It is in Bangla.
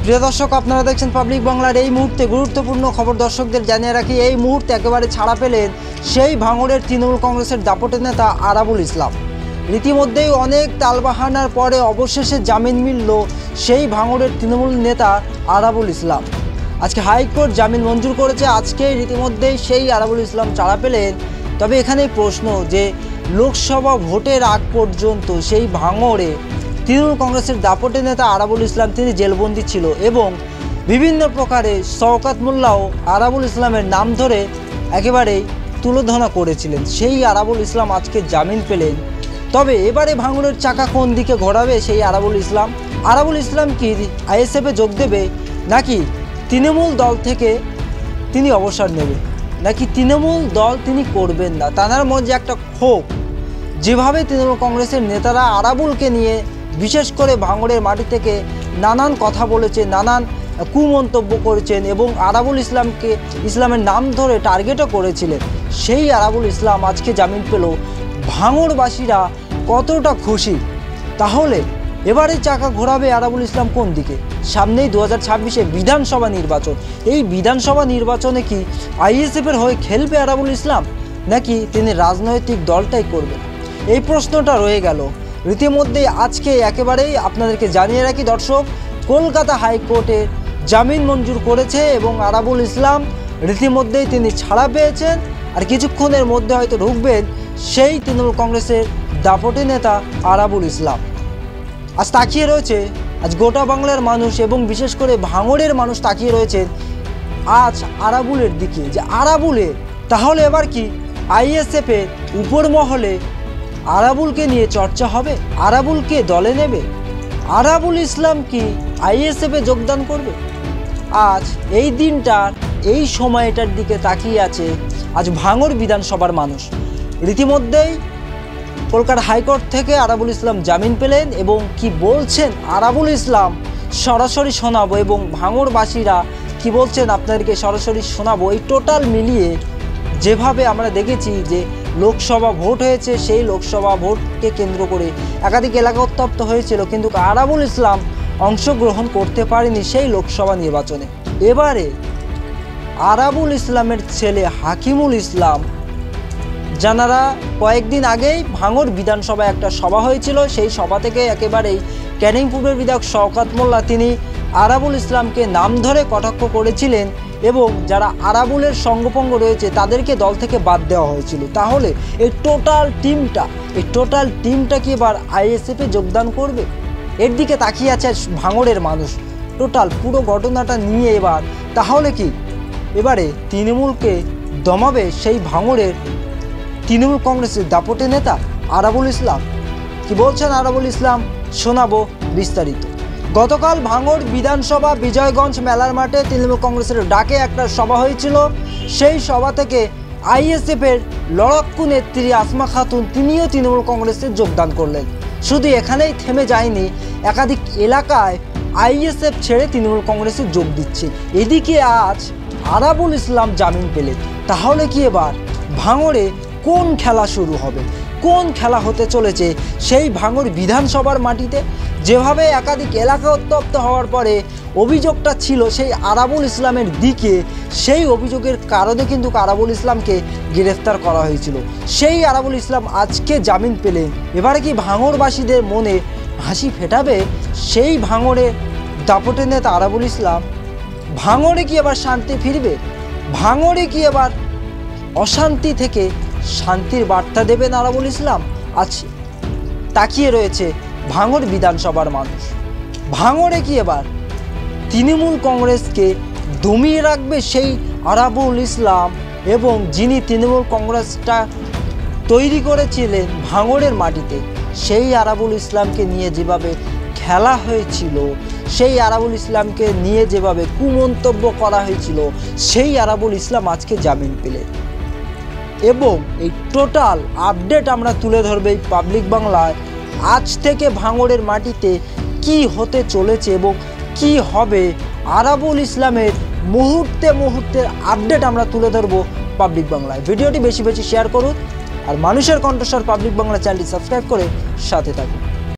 প্রিয় দর্শক, আপনারা দেখছেন পাবলিক বাংলার এই মুহূর্তে গুরুত্বপূর্ণ খবর। দর্শকদের জানিয়ে রাখি, এই মুহূর্তে একেবারে ছাড়া পেলেন সেই ভাঙড়ের তৃণমূল কংগ্রেসের দাপটে নেতা আরাবুল ইসলাম। রীতিমধ্যেই অনেক তালবাহানার পরে অবশেষে জামিন মিলল সেই ভাঙড়ের তৃণমূল নেতা আরাবুল ইসলাম। আজকে হাইকোর্ট জামিন মঞ্জুর করেছে। আজকে রীতিমধ্যেই সেই আরাবুল ইসলাম ছাড়া পেলেন। তবে এখানে প্রশ্ন যে লোকসভা ভোটের আগ পর্যন্ত সেই ভাঙড়ে তৃণমূল কংগ্রেসের দাপটে নেতা আরাবুল ইসলাম তিনি জেলবন্দি ছিল এবং বিভিন্ন প্রকারে শওকত মোল্লাও আরাবুল ইসলামের নাম ধরে একেবারেই তুলোধনা করেছিলেন। সেই আরাবুল ইসলাম আজকে জামিন পেলেন। তবে এবারে ভাঙড়ের চাকা কোন দিকে ঘোরাবে সেই আরাবুল ইসলাম? আরাবুল ইসলাম কি আইএসএফে যোগ দেবে, নাকি তৃণমূল দল থেকে তিনি অবসর নেবে, নাকি তৃণমূল দল তিনি করবেন না? তার মধ্যে একটা ক্ষোভ। যেভাবে তৃণমূল কংগ্রেসের নেতারা আরাবুলকে নিয়ে বিশেষ করে ভাঙড়ের মাটি থেকে নানান কথা বলেছে, নানান কুমন্তব্য করেছেন এবং আরাবুল ইসলামের নাম ধরে টার্গেটও করেছিলেন, সেই আরাবুল ইসলাম আজকে জামিন পেল। ভাঙড়বাসীরা কতটা খুশি? তাহলে এবারে চাকা ঘোরাবে আরাবুল ইসলাম কোন দিকে? সামনেই 2026-এ বিধানসভা নির্বাচন। এই বিধানসভা নির্বাচনে কি আইএসএফের হয়ে খেলবে আরাবুল ইসলাম, নাকি তিনি রাজনৈতিক দলটাই করবেন? এই প্রশ্নটা রয়ে গেল। রীতিমধ্যেই আজকে একেবারেই আপনাদেরকে জানিয়ে রাখি দর্শক, কলকাতা হাইকোর্টে জামিন মঞ্জুর করেছে এবং আরাবুল ইসলাম রীতিমধ্যেই তিনি ছাড়া পেয়েছেন। আর কিছুক্ষণের মধ্যে হয়তো ঢুকবেন সেই তৃণমূল কংগ্রেসের দাপটে নেতা আরাবুল ইসলাম। আজ তাকিয়ে রয়েছে, আজ গোটা বাংলার মানুষ এবং বিশেষ করে ভাঙড়ের মানুষ তাকিয়ে রয়েছেন আজ আরাবুলের দিকে, যে আরাবুলের তাহলে এবার কি আইএসএফের উপর মহলে আরাবুলকে নিয়ে চর্চা হবে? আরাবুলকে দলে নেবে? আরাবুল ইসলাম কি আইএসএফে যোগদান করবে? আজ এই দিনটার এই সময়টার দিকে তাকিয়ে আছে আজ ভাঙড় বিধানসভার মানুষ। রীতিমধ্যেই কলকাতা হাইকোর্ট থেকে আরাবুল ইসলাম জামিন পেলেন এবং কি বলছেন আরাবুল ইসলাম সরাসরি শোনাবো এবং ভাঙড়বাসীরা কি বলছেন আপনাদেরকে সরাসরি শোনাবো। এই টোটাল মিলিয়ে যেভাবে আমরা দেখেছি যে লোকসভা ভোট হয়েছে, সেই লোকসভা ভোটকে কেন্দ্র করে একাধিক এলাকা উত্তপ্ত হয়েছিল, কিন্তু আরাবুল ইসলাম অংশগ্রহণ করতে পারেনি সেই লোকসভা নির্বাচনে। এবারে আরাবুল ইসলামের ছেলে হাকিমুল ইসলাম, যারা কয়েকদিন আগেই ভাঙড় বিধানসভায় একটা সভা হয়েছিল, সেই সভা থেকে একেবারেই ক্যানিং পূর্বের বিধায়ক শওকত মোল্লা তিনি আরাবুল ইসলামকে নাম ধরে কটাক্ষ করেছিলেন এবং যারা আরাবুলের সঙ্গপঙ্গ রয়েছে তাদেরকে দল থেকে বাদ দেওয়া হয়েছিল। তাহলে এই টোটাল টিমটা কি এবার আইএসএফে যোগদান করবে? এর দিকে তাকিয়ে আছে ভাঙড়ের মানুষ। টোটাল পুরো ঘটনাটা নিয়ে এবার তাহলে কি এবারে তৃণমূলকে দমাবে সেই ভাঙড়ের তৃণমূল কংগ্রেসের দাপটে নেতা আরাবুল ইসলাম? কি বলছেন আরাবুল ইসলাম শোনাবো বিস্তারিত। গতকাল ভাঙড় বিধানসভা বিজয়গঞ্জ মেলার মাঠে তৃণমূল কংগ্রেসের ডাকে একটা সভা হয়েছিল। সেই সভা থেকে আইএসএফের লড়াক্কু নেত্রী আসমা খাতুন তিনিও তৃণমূল কংগ্রেসে যোগদান করলেন। শুধু এখানেই থেমে যায়নি, একাধিক এলাকায় আইএসএফ ছেড়ে তৃণমূল কংগ্রেসে যোগ দিচ্ছে। এদিকে আজ আরাবুল ইসলাম জামিন পেলেন। তাহলে কি এবার ভাঙড়ে কোন খেলা শুরু হবে? কোন খেলা হতে চলেছে সেই ভাঙড় বিধানসভার মাটিতে? যেভাবে একাধিক এলাকা উত্তপ্ত হওয়ার পরে অভিযোগটা ছিল সেই আরাবুল ইসলামের দিকে, সেই অভিযোগের কারণে কিন্তু আরাবুল ইসলামকে গ্রেফতার করা হয়েছিল। সেই আরাবুল ইসলাম আজকে জামিন পেলেন। এবারে কি ভাঙড়বাসীদের মনে হাসি ফেটাবে সেই ভাঙড়ের দাপটে নেতা আরাবুল ইসলাম? ভাঙড়ে কি এবার শান্তি ফিরবে? ভাঙড়ে কি এবার অশান্তি থেকে শান্তির বার্তা দেবেন আরাবুল ইসলাম? আজ তাকিয়ে রয়েছে ভাঙড় বিধানসভার মানুষ। ভাঙড়ে কি এবার তৃণমূল কংগ্রেসকে দমিয়ে রাখবে সেই আরাবুল ইসলাম, এবং যিনি তৃণমূল কংগ্রেসটা তৈরি করেছিলেন ভাঙড়ের মাটিতে, সেই আরাবুল ইসলামকে নিয়ে যেভাবে খেলা হয়েছিল, সেই আরাবুল ইসলামকে নিয়ে যেভাবে কুমন্তব্য করা হয়েছিল, সেই আরাবুল ইসলাম আজকে জামিন পেলেন। এবং এই টোটাল আপডেট আমরা তুলে ধরবে এই পাবলিক বাংলায়। আজ থেকে ভাঙড়ের মাটিতে কি হতে চলেছে এবং কি হবে আরাবুল ইসলামের মুহূর্তের আপডেট আমরা তুলে ধরবো পাবলিক বাংলায়। ভিডিওটি বেশি বেশি শেয়ার করুন আর মানুষের কণ্ঠস্বর পাবলিক বাংলা চ্যানেলটি সাবস্ক্রাইব করে সাথে থাকুন।